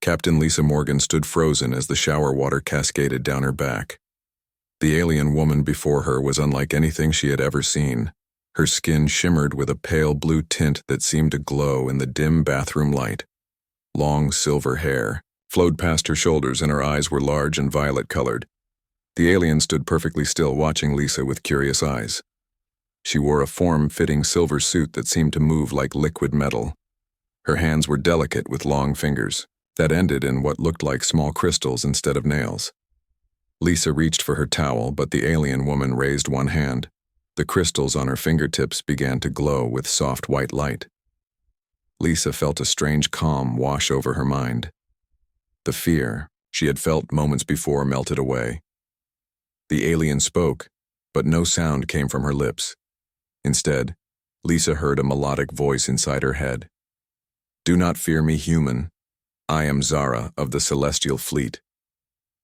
Captain Lisa Morgan stood frozen as the shower water cascaded down her back. The alien woman before her was unlike anything she had ever seen. Her skin shimmered with a pale blue tint that seemed to glow in the dim bathroom light. Long silver hair flowed past her shoulders and her eyes were large and violet-colored. The alien stood perfectly still, watching Lisa with curious eyes. She wore a form-fitting silver suit that seemed to move like liquid metal. Her hands were delicate with long fingers that ended in what looked like small crystals instead of nails. Lisa reached for her towel, but the alien woman raised one hand. The crystals on her fingertips began to glow with soft white light. Lisa felt a strange calm wash over her mind. The fear she had felt moments before melted away. The alien spoke, but no sound came from her lips. Instead, Lisa heard a melodic voice inside her head. "Do not fear me, human. I am Zara of the Celestial Fleet."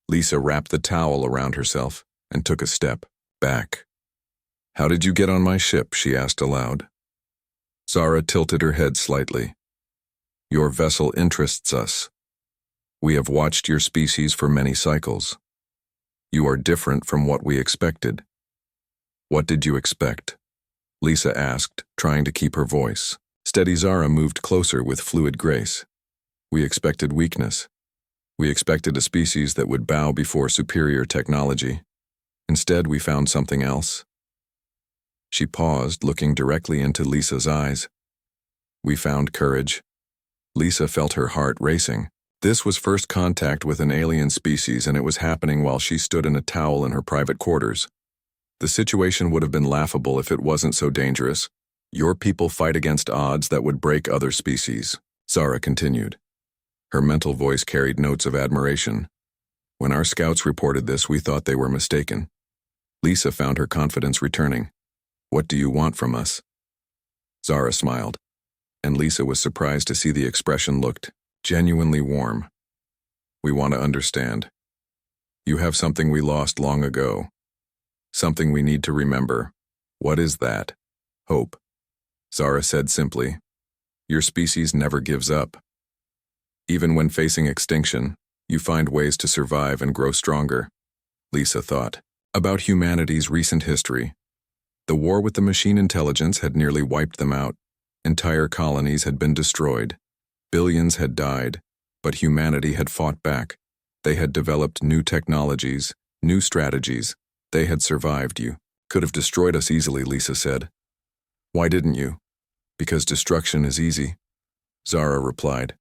Lisa wrapped the towel around herself and took a step back. "How did you get on my ship?" she asked aloud. Zara tilted her head slightly. "Your vessel interests us. We have watched your species for many cycles. You are different from what we expected." "What did you expect?" Lisa asked, trying to keep her voice steady. Zara moved closer with fluid grace. "We expected weakness. We expected a species that would bow before superior technology. Instead, we found something else." She paused, looking directly into Lisa's eyes. "We found courage." Lisa felt her heart racing. This was first contact with an alien species, and it was happening while she stood in a towel in her private quarters. The situation would have been laughable if it wasn't so dangerous. "Your people fight against odds that would break other species," Zara continued. Her mental voice carried notes of admiration. "When our scouts reported this, we thought they were mistaken." Lisa found her confidence returning. "What do you want from us?" Zara smiled, and Lisa was surprised to see the expression looked genuinely warm. "We want to understand. You have something we lost long ago. Something we need to remember. What is that?" "Hope," Zara said simply. "Your species never gives up. Even when facing extinction, you find ways to survive and grow stronger." Lisa thought about humanity's recent history. The war with the machine intelligence had nearly wiped them out. Entire colonies had been destroyed. Billions had died, but humanity had fought back. They had developed new technologies, new strategies. They had survived. "You could have destroyed us easily," Lisa said. "Why didn't you?" "Because destruction is easy," Zara replied.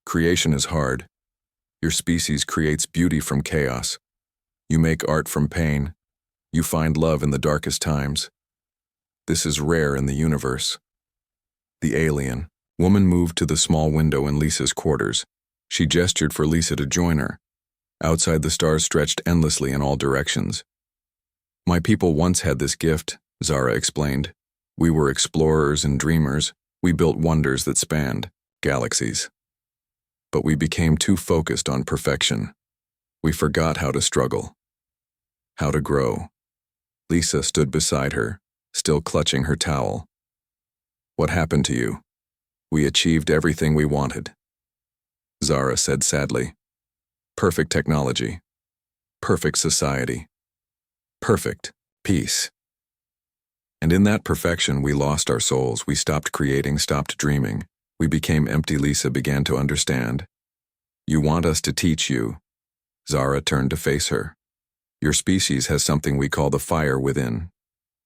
"Creation is hard. Your species creates beauty from chaos. You make art from pain. You find love in the darkest times. This is rare in the universe." The alien woman moved to the small window in Lisa's quarters. She gestured for Lisa to join her. Outside, the stars stretched endlessly in all directions. "My people once had this gift," Zara explained. "We were explorers and dreamers. We built wonders that spanned galaxies. But we became too focused on perfection. We forgot how to struggle, how to grow." Lisa stood beside her, still clutching her towel. "What happened to you?" "We achieved everything we wanted," Zara said sadly. "Perfect technology, perfect society, perfect peace. And in that perfection, we lost our souls. We stopped creating, stopped dreaming. We became empty." Lisa began to understand. "You want us to teach you." Zara turned to face her. "Your species has something we call the fire within.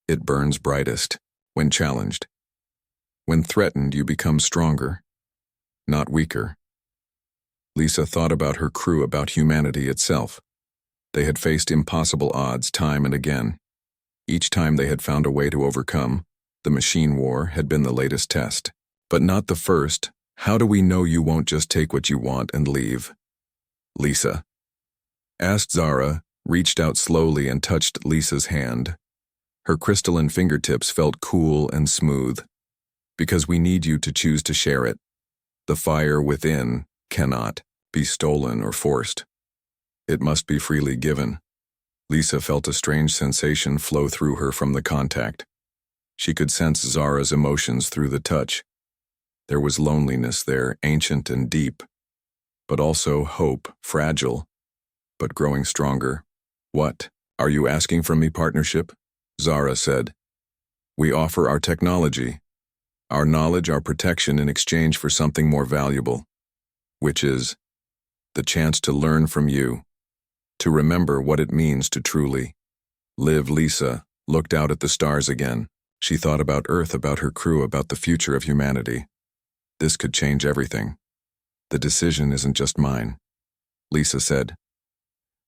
It burns brightest when challenged. When threatened, you become stronger, not weaker." Lisa thought about her crew, about humanity itself. They had faced impossible odds time and again. Each time they had found a way to overcome. The machine war had been the latest test. But not the first. "How do we know you won't just take what you want and leave?" Lisa asked. Zara reached out slowly and touched Lisa's hand. Her crystalline fingertips felt cool and smooth. "Because we need you to choose to share it. The fire within cannot be stolen or forced. It must be freely given." Lisa felt a strange sensation flow through her from the contact. She could sense Zara's emotions through the touch. There was loneliness there, ancient and deep. but also hope, fragile, but growing stronger. What? Are you asking from me partnership? Zara said. We offer our technology, our knowledge, our protection in exchange for something more valuable, which is the chance to learn from you, to remember what it means to truly live. Lisa looked out at the stars again. She thought about Earth, about her crew, about the future of humanity. This could change everything. The decision isn't just mine, Lisa said.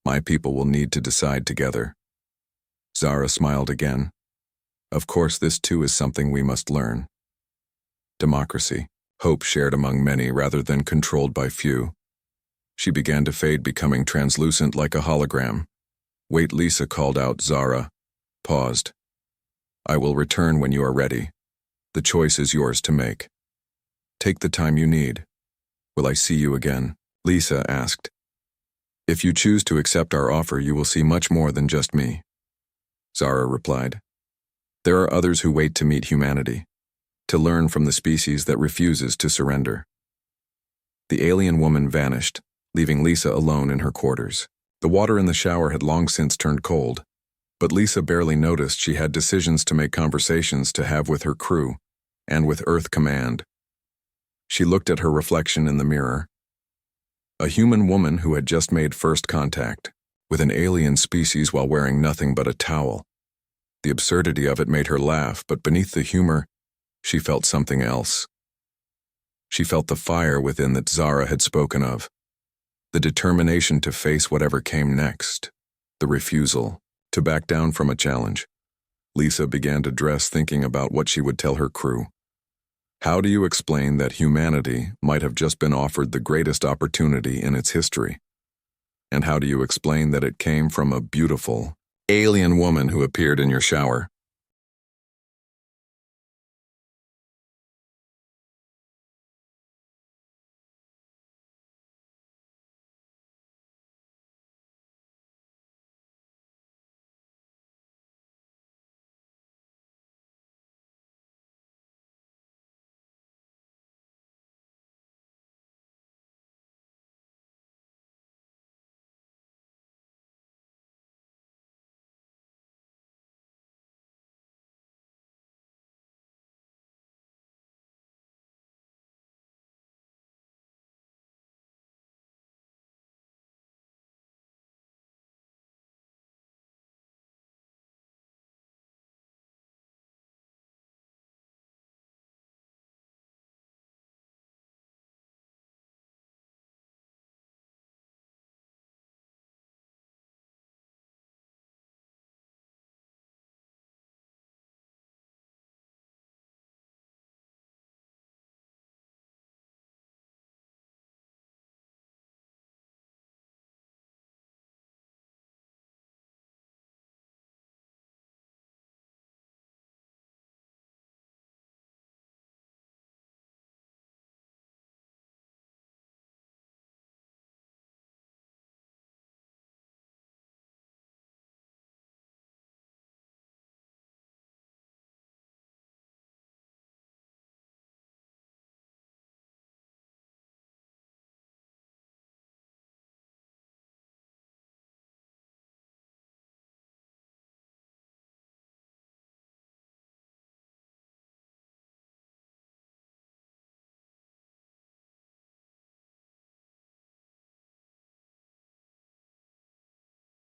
My people will need to decide together. Zara smiled again. Of course, this too is something we must learn. Democracy, hope shared among many rather than controlled by few. She began to fade, becoming translucent like a hologram. Wait, Lisa called out. Zara paused. I will return when you are ready. The choice is yours to make. Take the time you need. Will I see you again? Lisa asked. If you choose to accept our offer, you will see much more than just me. Zara replied. There are others who wait to meet humanity, to learn from the species that refuses to surrender. The alien woman vanished, leaving Lisa alone in her quarters. The water in the shower had long since turned cold, but Lisa barely noticed she had decisions to make, conversations to have with her crew, and with Earth Command. She looked at her reflection in the mirror. A human woman who had just made first contact with an alien species while wearing nothing but a towel. The absurdity of it made her laugh, but beneath the humor, she felt something else. She felt the fire within that Zara had spoken of, the determination to face whatever came next, the refusal to back down from a challenge. Lisa began to dress, thinking about what she would tell her crew. How do you explain that humanity might have just been offered the greatest opportunity in its history? And how do you explain that it came from a beautiful, alien woman who appeared in your shower?